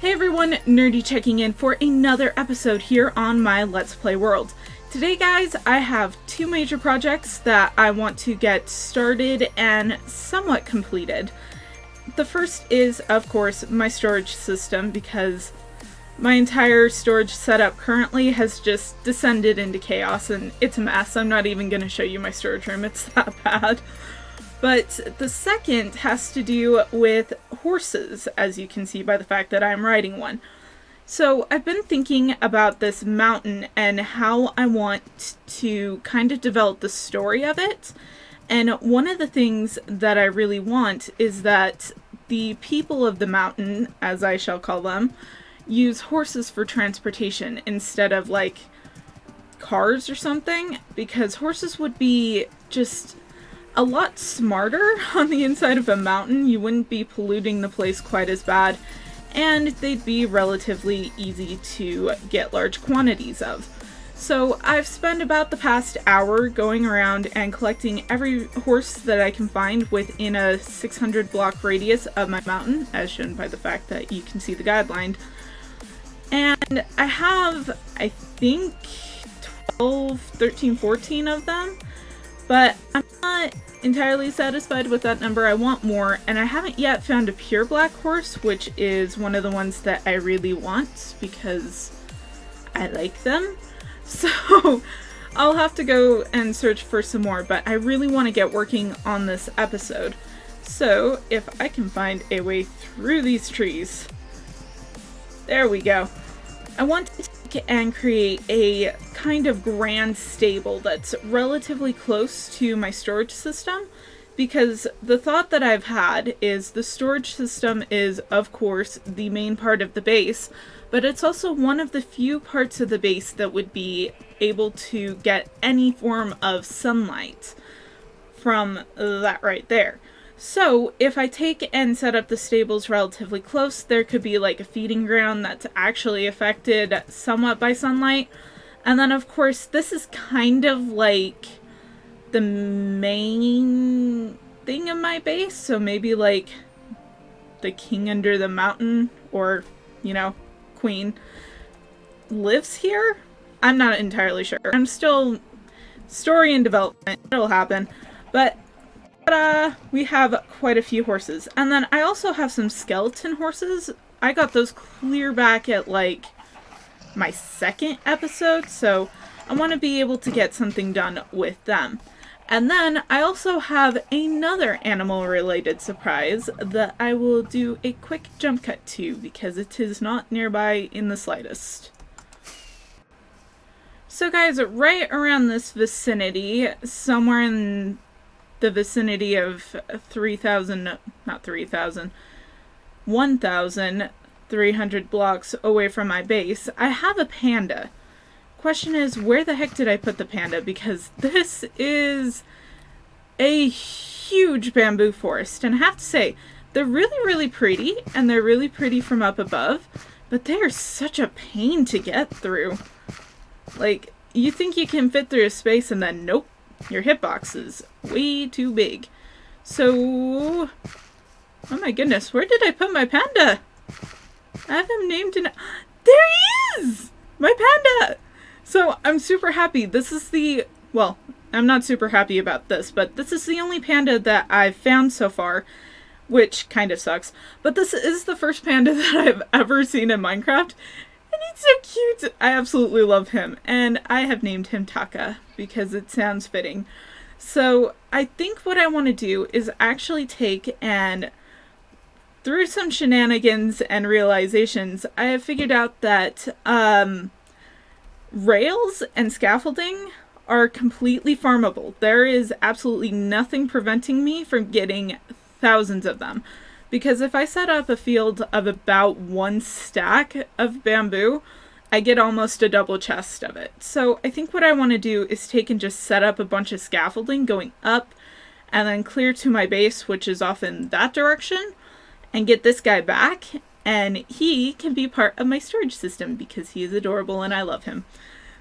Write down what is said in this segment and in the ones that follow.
Hey everyone, Nerdy checking in for another episode here on my Let's Play world. Today guys, I have two major projects that I want to get started and somewhat completed. The first is, of course, my storage system, because my entire storage setup currently has just descended into chaos and it's a mess. I'm not even going to show you my storage room, it's that bad. But the second has to do with horses, as you can see by the fact that I'm riding one. So I've been thinking about this mountain and how I want to kind of develop the story of it. And one of the things that I really want is that the people of the mountain, as I shall call them, use horses for transportation instead of like cars or something, because horses would be just a lot smarter on the inside of a mountain. You wouldn't be polluting the place quite as bad, and they'd be relatively easy to get large quantities of. So I've spent about the past hour going around and collecting every horse that I can find within a 600 block radius of my mountain, as shown by the fact that you can see the guideline. And I have, I think, 12, 13, 14 of them. But I'm not entirely satisfied with that number. I want more, and I haven't yet found a pure black horse, which is one of the ones that I really want because I like them. So I'll have to go and search for some more, but I really want to get working on this episode. So if I can find a way through these trees. There we go. I want to take and create a kind of grand stable that's relatively close to my storage system, because the thought that I've had is the storage system is, of course, the main part of the base, but it's also one of the few parts of the base that would be able to get any form of sunlight from that right there. So if I take and set up the stables relatively close, there could be like a feeding ground that's actually affected somewhat by sunlight. And then of course this is kind of like the main thing of my base. So maybe like the king under the mountain, or, you know, queen, lives here? I'm not entirely sure. I'm still story and development. It'll happen. But we have quite a few horses. And then I also have some skeleton horses. I got those clear back at like my second episode, so I want to be able to get something done with them. And then I also have another animal related surprise that I will do a quick jump cut to because it is not nearby in the slightest. So guys, right around this vicinity, somewhere in the vicinity of 1,300 blocks away from my base, I have a panda. Question is, where the heck did I put the panda? Because this is a huge bamboo forest, and I have to say, they're really pretty, and they're really pretty from up above, but they are such a pain to get through. Like, you think you can fit through a space, and then nope. Your hitbox is way too big. So, oh my goodness, where did I put my panda? I have him named in... There he is! My panda! So, I'm super happy. This is the... Well, I'm not super happy about this, but this is the only panda that I've found so far, which kind of sucks. But this is the first panda that I've ever seen in Minecraft. And he's so cute! I absolutely love him. And I have named him Taka, because it sounds fitting. So I think what I want to do is actually take and, through some shenanigans and realizations, I have figured out that rails and scaffolding are completely farmable. There is absolutely nothing preventing me from getting thousands of them. Because if I set up a field of about one stack of bamboo, I get almost a double chest of it. So I think what I want to do is take and just set up a bunch of scaffolding going up and then clear to my base, which is off in that direction, and get this guy back, and he can be part of my storage system because he is adorable and I love him.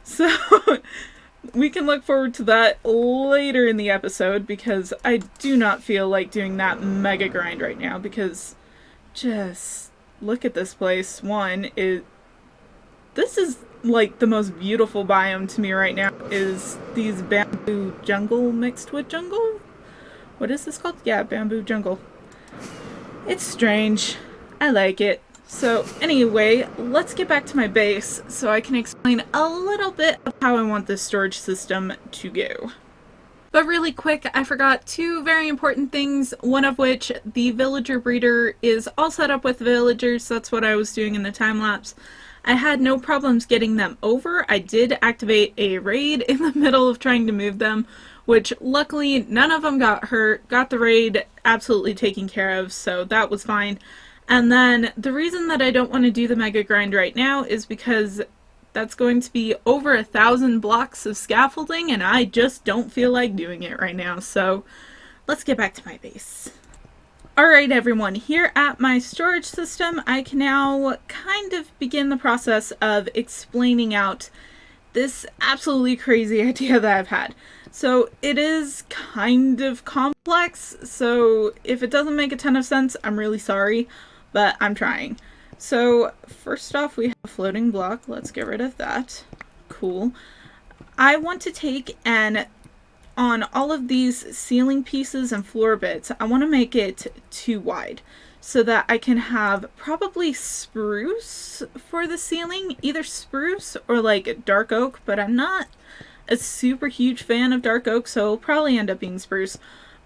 So we can look forward to that later in the episode, because I do not feel like doing that mega grind right now, because just look at this place. This is like the most beautiful biome to me right now, is these bamboo jungle mixed with jungle? What is this called? Yeah, bamboo jungle. It's strange. I like it. So anyway, let's get back to my base so I can explain a little bit of how I want this storage system to go. But really quick, I forgot two very important things, one of which the villager breeder is all set up with villagers. That's what I was doing in the time lapse. I had no problems getting them over. I did activate a raid in the middle of trying to move them, which luckily none of them got hurt, got the raid absolutely taken care of, so that was fine. And then the reason that I don't want to do the mega grind right now is because that's going to be over 1,000 blocks of scaffolding, and I just don't feel like doing it right now. So let's get back to my base. Alright everyone, here at my storage system, I can now kind of begin the process of explaining out this absolutely crazy idea that I've had. So it is kind of complex, so if it doesn't make a ton of sense, I'm really sorry, but I'm trying. So first off, we have a floating block. Let's get rid of that. Cool. I want to take and on all of these ceiling pieces and floor bits, I want to make it 2 wide so that I can have probably spruce for the ceiling, either spruce or like dark oak, but I'm not a super huge fan of dark oak, so it'll probably end up being spruce.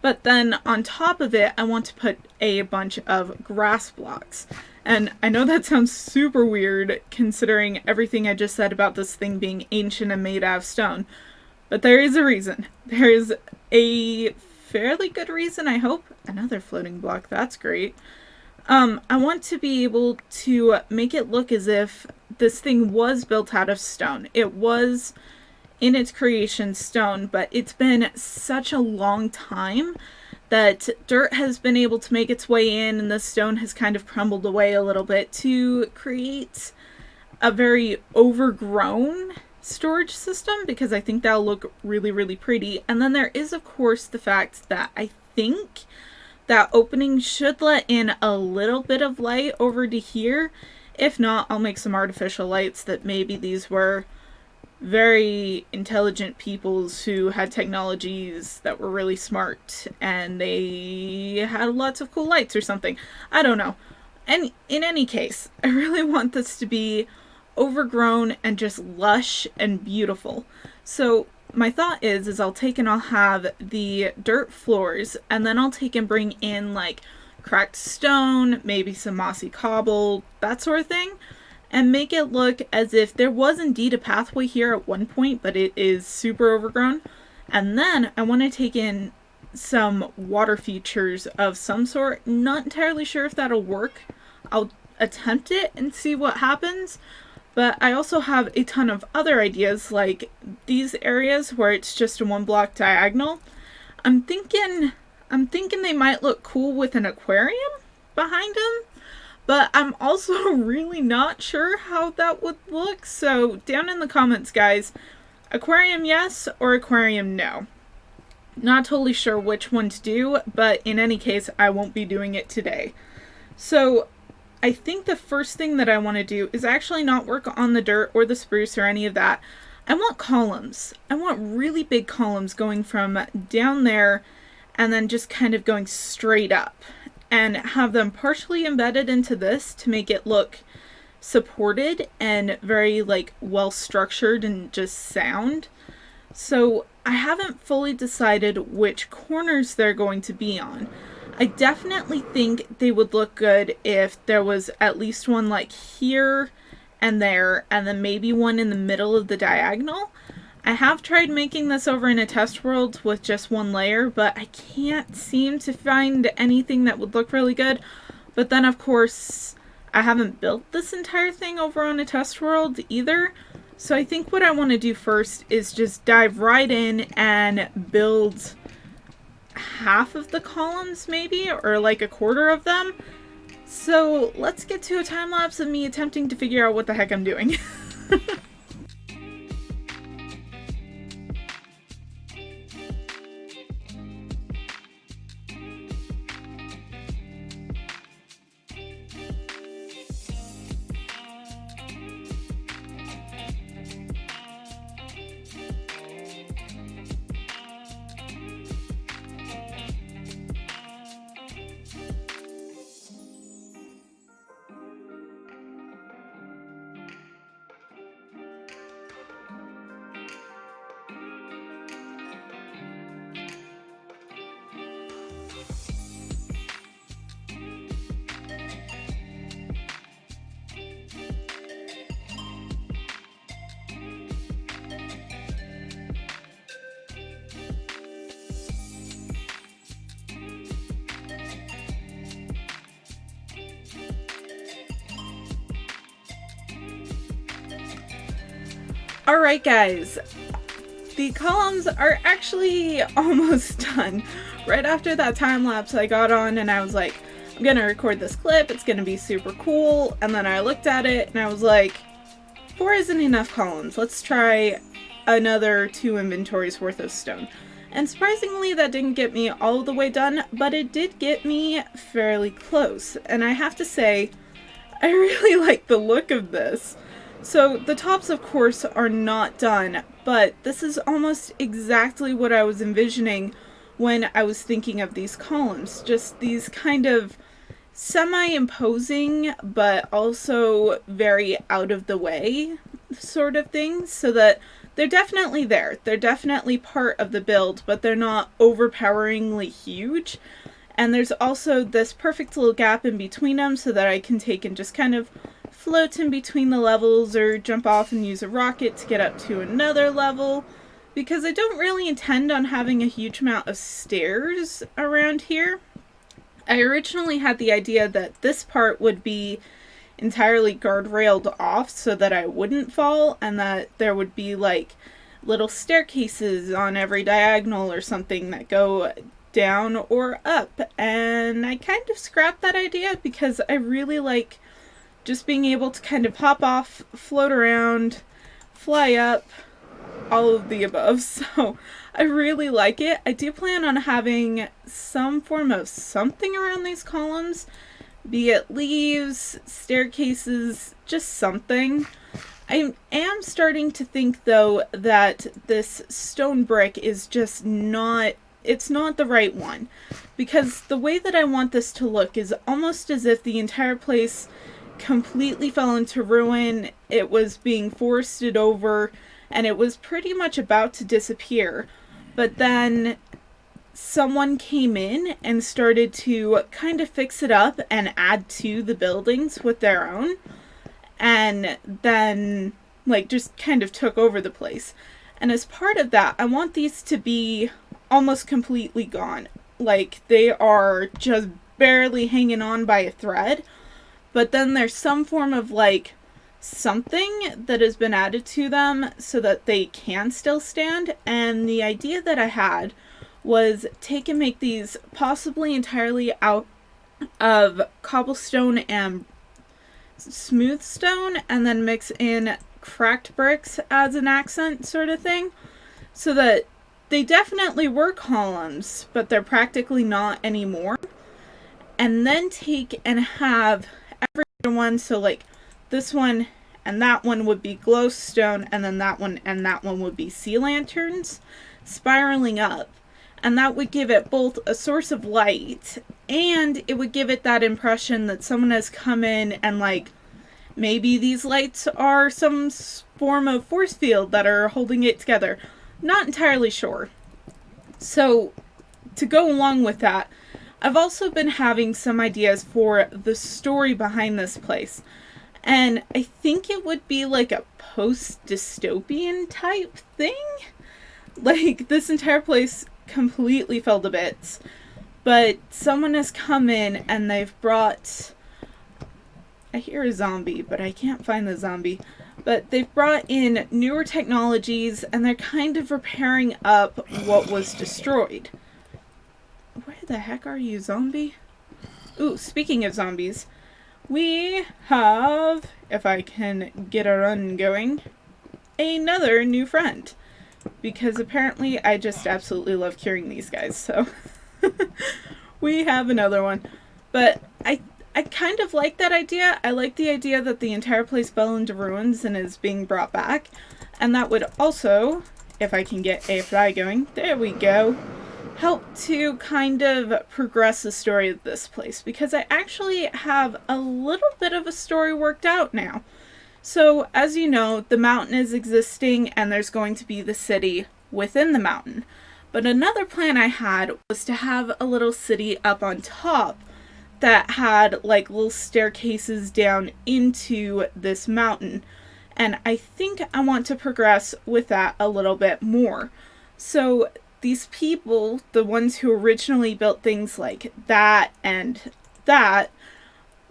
But then on top of it, I want to put a bunch of grass blocks. And I know that sounds super weird considering everything I just said about this thing being ancient and made out of stone. But there is a reason. There is a fairly good reason, I hope. Another floating block, that's great. I want to be able to make it look as if this thing was built out of stone. It was in its creation stone, but it's been such a long time that dirt has been able to make its way in and the stone has kind of crumbled away a little bit to create a very overgrown storage system, because I think that'll look really, really pretty. And then there is, of course, the fact that I think that opening should let in a little bit of light over to here. If not, I'll make some artificial lights that maybe these were very intelligent peoples who had technologies that were really smart and they had lots of cool lights or something. I don't know. And in any case, I really want this to be overgrown and just lush and beautiful. So my thought is I'll take and I'll have the dirt floors, and then I'll take and bring in like cracked stone, maybe some mossy cobble, that sort of thing, and make it look as if there was indeed a pathway here at one point, but it is super overgrown. And then I want to take in some water features of some sort. Not entirely sure if that'll work. I'll attempt it and see what happens. But I also have a ton of other ideas, like these areas where it's just a 1 block diagonal. I'm thinking they might look cool with an aquarium behind them. But I'm also really not sure how that would look, so down in the comments, guys, aquarium yes or aquarium no. Not totally sure which one to do, but in any case, I won't be doing it today. So I think the first thing that I want to do is actually not work on the dirt or the spruce or any of that. I want columns. I want really big columns going from down there and then just kind of going straight up, and have them partially embedded into this to make it look supported and very like well structured and just sound. So I haven't fully decided which corners they're going to be on. I definitely think they would look good if there was at least one like here and there, and then maybe one in the middle of the diagonal. I have tried making this over in a test world with just 1 layer, but I can't seem to find anything that would look really good. But then, of course, I haven't built this entire thing over on a test world either. So I think what I want to do first is just dive right in and build half of the columns maybe, or like a quarter of them. So let's get to a time lapse of me attempting to figure out what the heck I'm doing. Alright guys, the columns are actually almost done. Right after that time lapse I got on and I was like, I'm gonna record this clip, it's gonna be super cool, and then I looked at it and I was like, 4 isn't enough columns, let's try another 2 inventories worth of stone. And surprisingly that didn't get me all the way done, but it did get me fairly close. And I have to say, I really like the look of this. So the tops of course are not done, but this is almost exactly what I was envisioning when I was thinking of these columns. Just these kind of semi-imposing, but also very out of the way sort of things, so that they're definitely there. They're definitely part of the build, but they're not overpoweringly huge. And there's also this perfect little gap in between them so that I can take and just kind of float in between the levels or jump off and use a rocket to get up to another level, because I don't really intend on having a huge amount of stairs around here. I originally had the idea that this part would be entirely guardrailed off so that I wouldn't fall, and that there would be like little staircases on every diagonal or something that go down or up, and I kind of scrapped that idea because I really like just being able to kind of hop off, float around, fly up, all of the above. So I really like it. I do plan on having some form of something around these columns, be it leaves, staircases, just something. I am starting to think though that this stone brick is just not, it's not the right one, because the way that I want this to look is almost as if the entire place completely fell into ruin. It was being forested over and it was pretty much about to disappear, but then someone came in and started to kind of fix it up and add to the buildings with their own, and then like just kind of took over the place. And as part of that, I want these to be almost completely gone. Like they are just barely hanging on by a thread, but then there's some form of like something that has been added to them so that they can still stand. And the idea that I had was take and make these possibly entirely out of cobblestone and smooth stone, and then mix in cracked bricks as an accent sort of thing, so that they definitely were columns, but they're practically not anymore. And then take and have every one, so like this one and that one would be glowstone, and then that one and that one would be sea lanterns spiraling up. And that would give it both a source of light, and it would give it that impression that someone has come in and like, maybe these lights are some form of force field that are holding it together. Not entirely sure. So to go along with that, I've also been having some ideas for the story behind this place. And I think it would be like a post-dystopian type thing. Like this entire place completely fell to bits, but someone has come in and they've brought, I hear a zombie, but I can't find the zombie, but they've brought in newer technologies and they're kind of repairing up what was destroyed. Where the heck are you, zombie? Ooh, speaking of zombies, we have, if I can get a run going, another new friend. Because apparently I just absolutely love curing these guys, so we have another one. But I kind of like that idea. I like the idea that the entire place fell into ruins and is being brought back. And that would also, if I can get a fly going, there we go, help to kind of progress the story of this place. Because I actually have a little bit of a story worked out now. So, as you know, the mountain is existing and there's going to be the city within the mountain. But another plan I had was to have a little city up on top that had like little staircases down into this mountain. And I think I want to progress with that a little bit more. So these people, the ones who originally built things like that and that,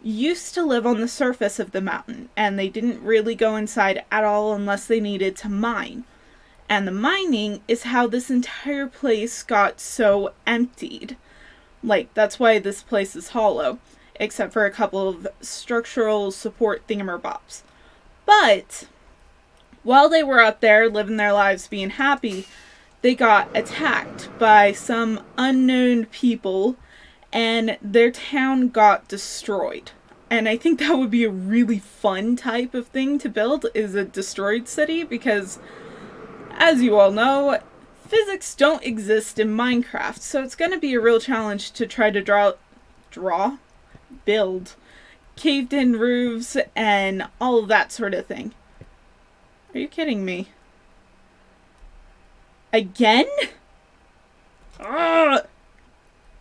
used to live on the surface of the mountain, and they didn't really go inside at all unless they needed to mine. And the mining is how this entire place got so emptied. Like, that's why this place is hollow, except for a couple of structural support thingamabobs. But while they were out there living their lives being happy, they got attacked by some unknown people, and their town got destroyed. And I think that would be a really fun type of thing to build, is a destroyed city, because as you all know, physics don't exist in Minecraft, so it's going to be a real challenge to try to build caved-in roofs and all of that sort of thing. Are you kidding me? Again? Ugh!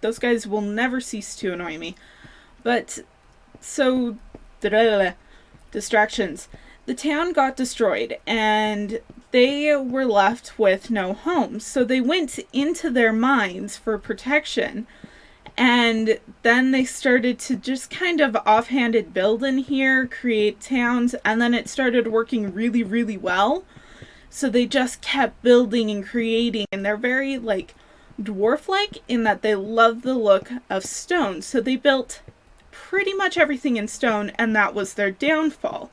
Those guys will never cease to annoy me. But, so, distractions. The town got destroyed, and they were left with no homes. So they went into their mines for protection, and then they started to just kind of offhanded build in here, create towns, and then it started working really, really well. So they just kept building and creating, and they're very, like, dwarf-like in that they love the look of stone. So they built pretty much everything in stone, and that was their downfall,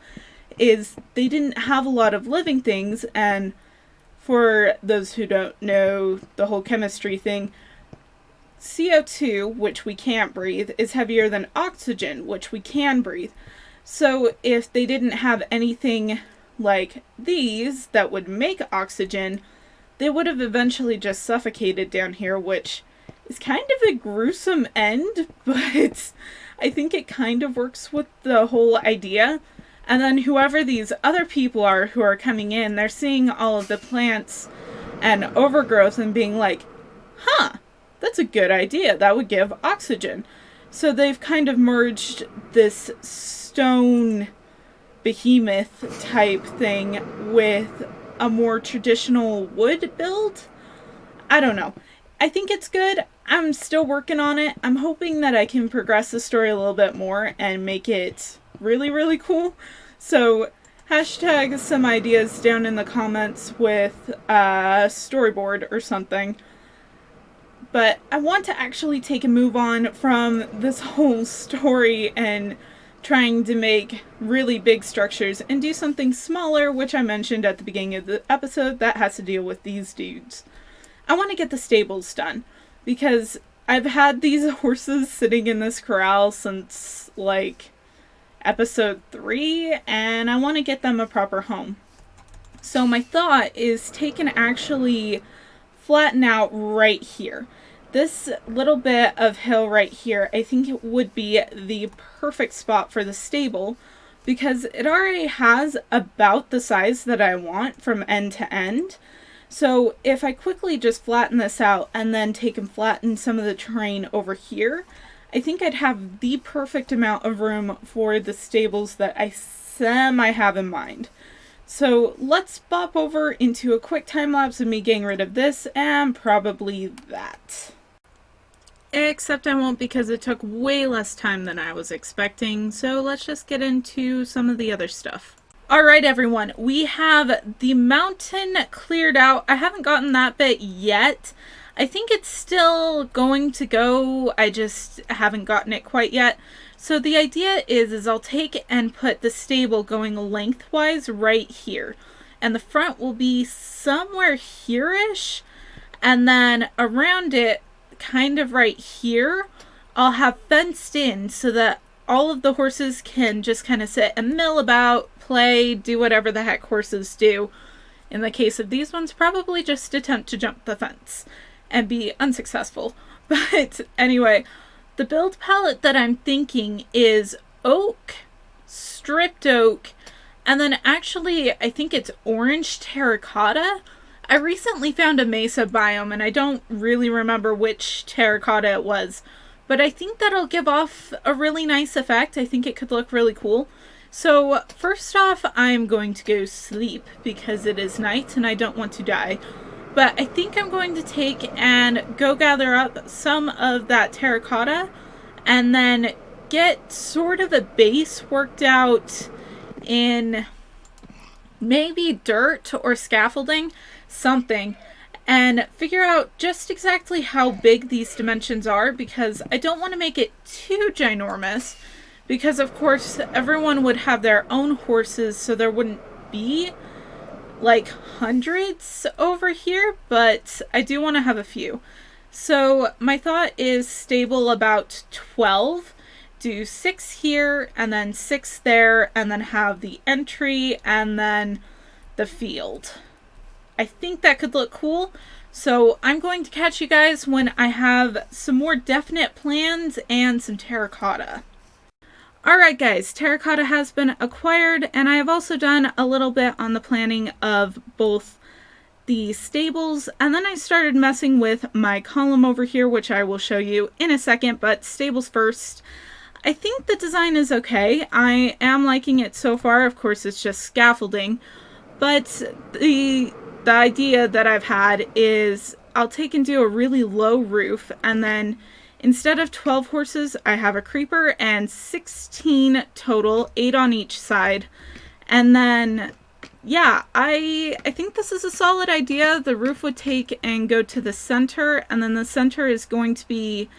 is they didn't have a lot of living things. And for those who don't know the whole chemistry thing, CO2, which we can't breathe, is heavier than oxygen, which we can breathe. So if they didn't have anything like these that would make oxygen, they would have eventually just suffocated down here, which is kind of a gruesome end, but I think it kind of works with the whole idea. And then whoever these other people are who are coming in, they're seeing all of the plants and overgrowth and being like, huh, that's a good idea. That would give oxygen. So they've kind of merged this stone behemoth type thing with a more traditional wood build. I don't know. I think it's good. I'm still working on it. I'm hoping that I can progress the story a little bit more and make it really, really cool. So hashtag some ideas down in the comments with a storyboard or something. But I want to actually take a move on from this whole story and trying to make really big structures and do something smaller, which I mentioned at the beginning of the episode, that has to deal with these dudes. I want to get the stables done, because I've had these horses sitting in this corral since, like, episode 3, and I want to get them a proper home. So my thought is take and actually flatten out right here. This little bit of hill right here, I think it would be the perfect spot for the stable, because it already has about the size that I want from end to end. So if I quickly just flatten this out and then take and flatten some of the terrain over here, I think I'd have the perfect amount of room for the stables that I have in mind. So let's bop over into a quick time lapse of me getting rid of this and probably that. Except I won't, because it took way less time than I was expecting, so let's just get into some of the other stuff. Alright everyone, we have the mountain cleared out. I haven't gotten that bit yet. I think it's still going to go, I just haven't gotten it quite yet. So the idea is I'll take and put the stable going lengthwise right here. And the front will be somewhere here-ish, and then around it, kind of right here, I'll have fenced in so that all of the horses can just kind of sit and mill about, play, do whatever the heck horses do. In the case of these ones, probably just attempt to jump the fence and be unsuccessful. But anyway, the build palette that I'm thinking is oak, stripped oak, and then actually I think it's orange terracotta. I recently found a mesa biome, and I don't really remember which terracotta it was, but I think that'll give off a really nice effect. I think it could look really cool. So first off, I'm going to go sleep because it is night and I don't want to die. But I think I'm going to take and go gather up some of that terracotta and then get sort of a base worked out in maybe dirt or scaffolding, something, and figure out just exactly how big these dimensions are, because I don't want to make it too ginormous, because of course everyone would have their own horses, so there wouldn't be like hundreds over here, but I do want to have a few. So my thought is stable about 12, do 6 here and then 6 there, and then have the entry and then the field. I think that could look cool. So I'm going to catch you guys when I have some more definite plans and some terracotta. Alright guys, terracotta has been acquired, and I have also done a little bit on the planning of both the stables, and then I started messing with my column over here, which I will show you in a second, but stables first. I think the design is okay. I am liking it so far. Of course, it's just scaffolding, but the idea that I've had is I'll take and do a really low roof, and then instead of 12 horses, I have a creeper and 16 total, 8 on each side. And then, yeah, I think this is a solid idea. The roof would take and go to the center, and then the center is going to be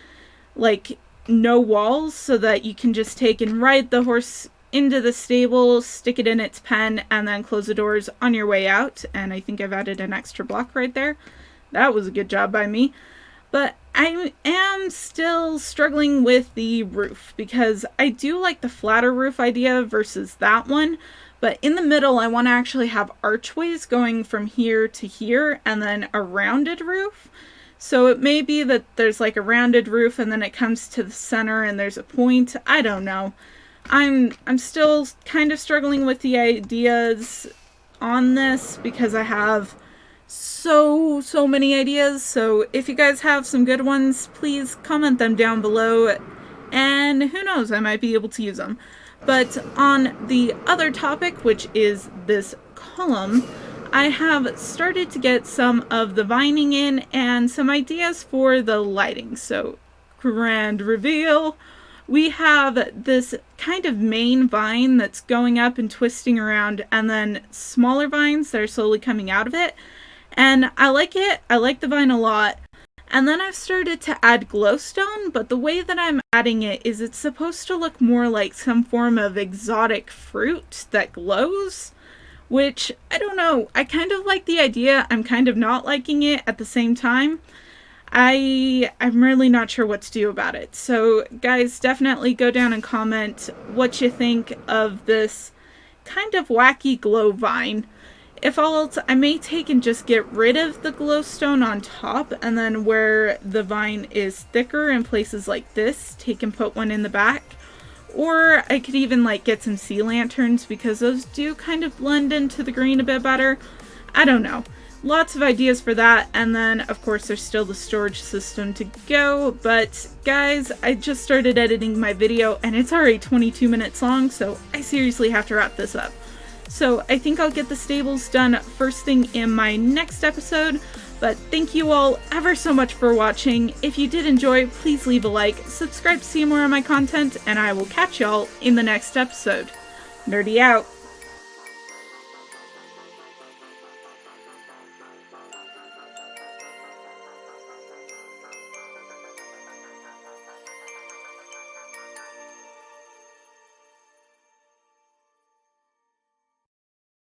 like no walls, so that you can just take and ride the horse into the stable, stick it in its pen, and then close the doors on your way out. And I think I've added an extra block right there. That was a good job by me. But I am still struggling with the roof, because I do like the flatter roof idea versus that one. But in the middle, I want to actually have archways going from here to here, and then a rounded roof. So it may be that there's like a rounded roof and then it comes to the center and there's a point. I don't know. I'm still kind of struggling with the ideas on this, because I have so many ideas. So if you guys have some good ones, please comment them down below, and who knows, I might be able to use them. But on the other topic, which is this column, I have started to get some of the vining in and some ideas for the lighting. So grand reveal, we have this kind of main vine that's going up and twisting around, and then smaller vines that are slowly coming out of it. And I like it. I like the vine a lot. And then I've started to add glowstone, but the way that I'm adding it is it's supposed to look more like some form of exotic fruit that glows, which, I don't know, I kind of like the idea. I'm kind of not liking it at the same time. I'm really not sure what to do about it. So guys, definitely go down and comment what you think of this kind of wacky glow vine. If all else, I may take and just get rid of the glowstone on top, and then where the vine is thicker in places like this, take and put one in the back. Or I could even like get some sea lanterns, because those do kind of blend into the green a bit better. I don't know. Lots of ideas for that, and then of course there's still the storage system to go. But guys, I just started editing my video and it's already 22 minutes long, so I seriously have to wrap this up. So I think I'll get the stables done first thing in my next episode. But thank you all ever so much for watching. If you did enjoy, please leave a like, subscribe to see more of my content, and I will catch y'all in the next episode. Nerdy out!